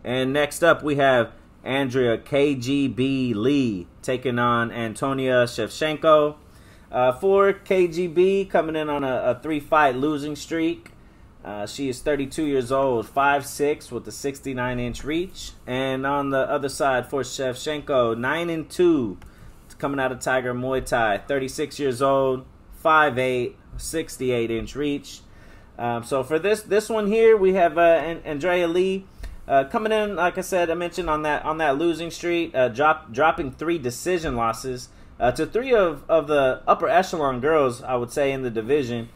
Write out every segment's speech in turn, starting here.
And next up, we have Andrea KGB Lee taking on Antonina Schevchenko. For KGB, coming in on a 3-fight losing streak. She is 32 years old, 5'6", with a 69-inch reach. And on the other side for Schevchenko, 9-2, coming out of Tiger Muay Thai, 36 years old, 5'8", 68-inch reach. So for this one here, we have Andrea Lee coming in, like I said, I mentioned on that losing streak, dropping 3 decision losses to 3 of the upper echelon girls, I would say, in the division.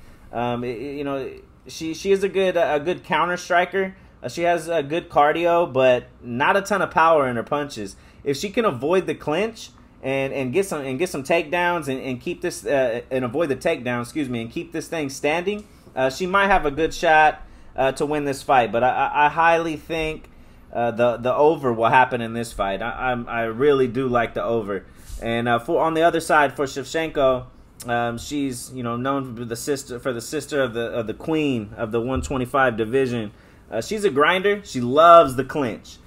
She is a good counter striker. She has a good cardio, but not a ton of power in her punches. If she can avoid the clinch and get some takedowns and keep this and avoid the takedown, and keep this thing standing, she might have a good shot to win this fight. But I highly think the over will happen in this fight. I really do like the over. And on the other side for Schevchenko, she's known for the sister of the queen of the 125 division. She's a grinder. She loves the clinch.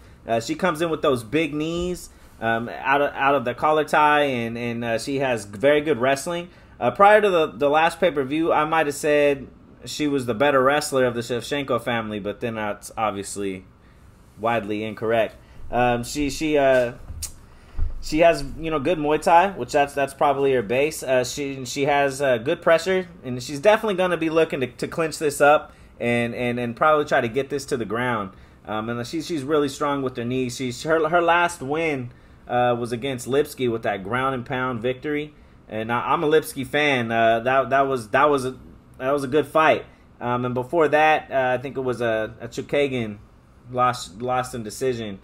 She comes in with those big knees out of the collar tie, and she has very good wrestling. Prior to the last pay-per-view, I might have said she was the better wrestler of the Schevchenko family, but then that's obviously widely incorrect. She has good Muay Thai, which that's probably her base. She has good pressure, and she's definitely going to be looking to clinch this up and probably try to get this to the ground. And she's really strong with her knees. Her last win was against Lipsky with that ground and pound victory, and I'm a Lipsky fan. That was a good fight. And before that, I think it was a Chukagan lost in decision.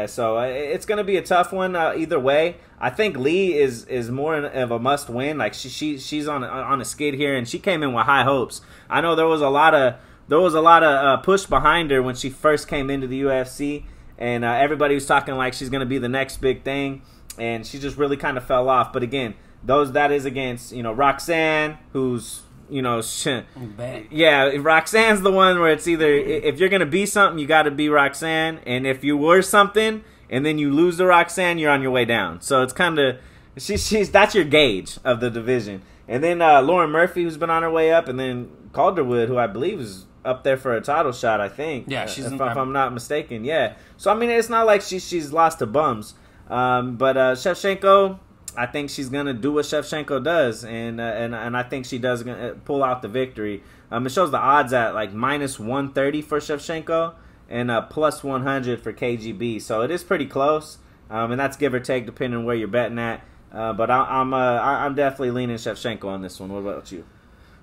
So it's going to be a tough one either way. I think Lee is more of a must win. Like she's on a skid here, and she came in with high hopes. I know there was a lot of push behind her when she first came into the UFC, and everybody was talking like she's going to be the next big thing, and she just really kind of fell off. But again, that is against Roxanne, who's yeah, Roxanne's the one where it's either if you're gonna be something, you got to be Roxanne, and if you were something and then you lose to Roxanne, you're on your way down. So it's kind of she's that's your gauge of the division. And then Lauren Murphy, who's been on her way up, and then Calderwood, who I believe is up there for a title shot. I think. Yeah, she's if I'm not mistaken. Yeah. So I mean, it's not like she's lost to bums. But Schevchenko, I think she's gonna do what Schevchenko does, and I think she does pull out the victory. It shows the odds at like -130 for Schevchenko and +100 for KGB, so it is pretty close. And that's give or take depending on where you're betting at. But I'm definitely leaning Schevchenko on this one. What about you?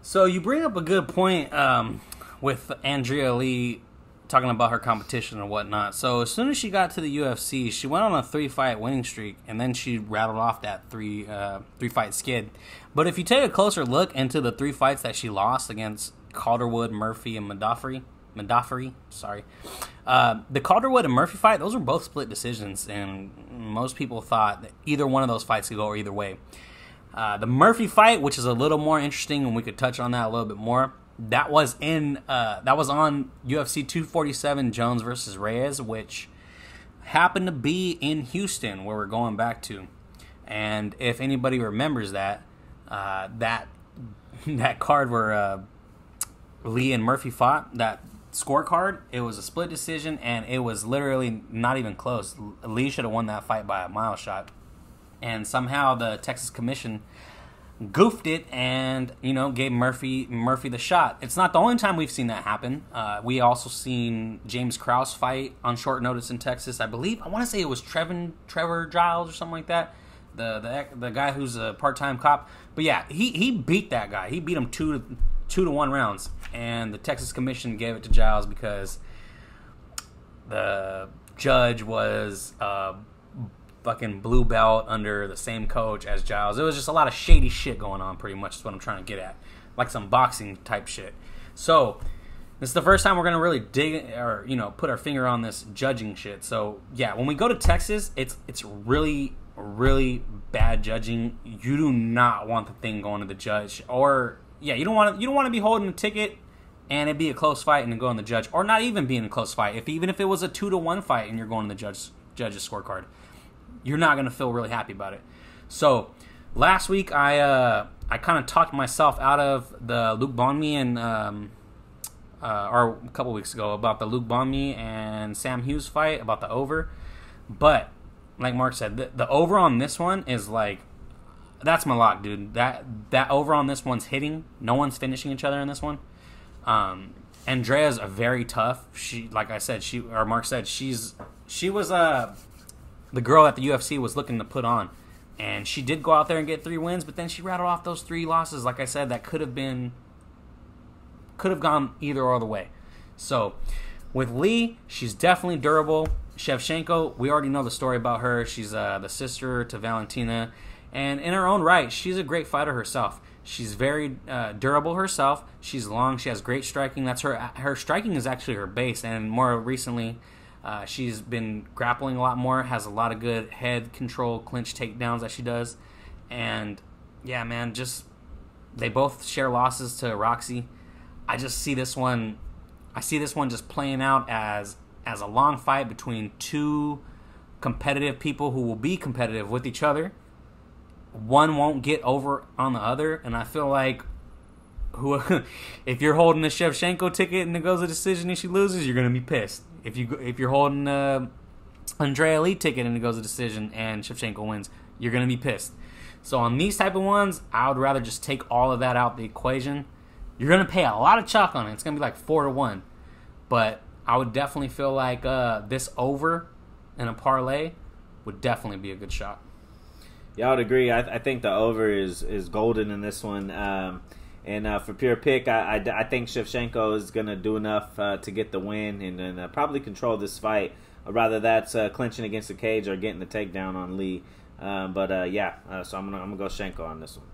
So you bring up a good point with Andrea Lee talking about her competition and whatnot. So as soon as she got to the UFC, she went on a 3-fight winning streak, and then she rattled off that three-fight skid. But if you take a closer look into the 3 fights that she lost against Calderwood, Murphy, and Modafferi, the Calderwood and Murphy fight, those were both split decisions, and most people thought that either one of those fights could go either way. The Murphy fight, which is a little more interesting, and we could touch on that a little bit more, that was on UFC 247, Jones versus Reyes, which happened to be in Houston, where we're going back to. And if anybody remembers that card where Lee and Murphy fought, that scorecard, it was a split decision, and it was literally not even close. Lee should have won that fight by a mile shot, and somehow the Texas Commission goofed it and gave Murphy the shot. It's not the only time we've seen that happen. We also seen James Krause fight on short notice in Texas. I want to say it was Trevor Giles or something like that, the guy who's a part-time cop. But yeah, he beat that guy. He beat him 2-1 rounds, and the Texas Commission gave it to Giles because the judge was fucking blue belt under the same coach as Giles. It was just a lot of shady shit going on, pretty much is what I'm trying to get at. Like some boxing type shit. So, this is the first time we're going to really dig or, put our finger on this judging shit. So, yeah, when we go to Texas, it's really, really bad judging. You do not want the thing going to the judge. Or, yeah, you don't want to be holding a ticket and it'd be a close fight and go on the judge, or not even being a close fight. Even if it was a 2-1 fight and you're going to the judge's scorecard, you're not going to feel really happy about it. So last week I kind of talked myself out of the Luke Bonmi and or a couple weeks ago about the Luke Bonmi and Sam Hughes fight, about the over. But like Mark said, the over on this one is like, that's my lock, dude. That over on this one's hitting. No one's finishing each other in this one. Andrea's a very tough. She, like I said, Mark said, she was the girl that the UFC was looking to put on, and she did go out there and get 3 wins, but then she rattled off those 3 losses. Like I said, that could have gone either or the way. So with Lee, she's definitely durable. Schevchenko, we already know the story about her. She's the sister to Valentina, and in her own right, she's a great fighter herself. She's very durable herself. She's long. She has great striking. That's her striking is actually her base, and more recently, she's been grappling a lot more. Has a lot of good head control, clinch takedowns that she does, and yeah, man, just they both share losses to Roxy. I just see this one. I see this one just playing out as a long fight between 2 competitive people who will be competitive with each other. One won't get over on the other, and I feel like if you're holding the Schevchenko ticket and it goes a decision and she loses, you're gonna be pissed. If you're holding Andrea Lee ticket and it goes a decision and Schevchenko wins, you're gonna be pissed. So on these type of ones, I would rather just take all of that out the equation. You're gonna pay a lot of chalk on it. It's gonna be like 4-1, but I would definitely feel like this over in a parlay would definitely be a good shot. Yeah, I would agree. I think the over is golden in this one. And for pure pick, I think Schevchenko is going to do enough to get the win and probably control this fight. Rather that's clinching against the cage or getting the takedown on Lee. So I'm gonna go Schenko on this one.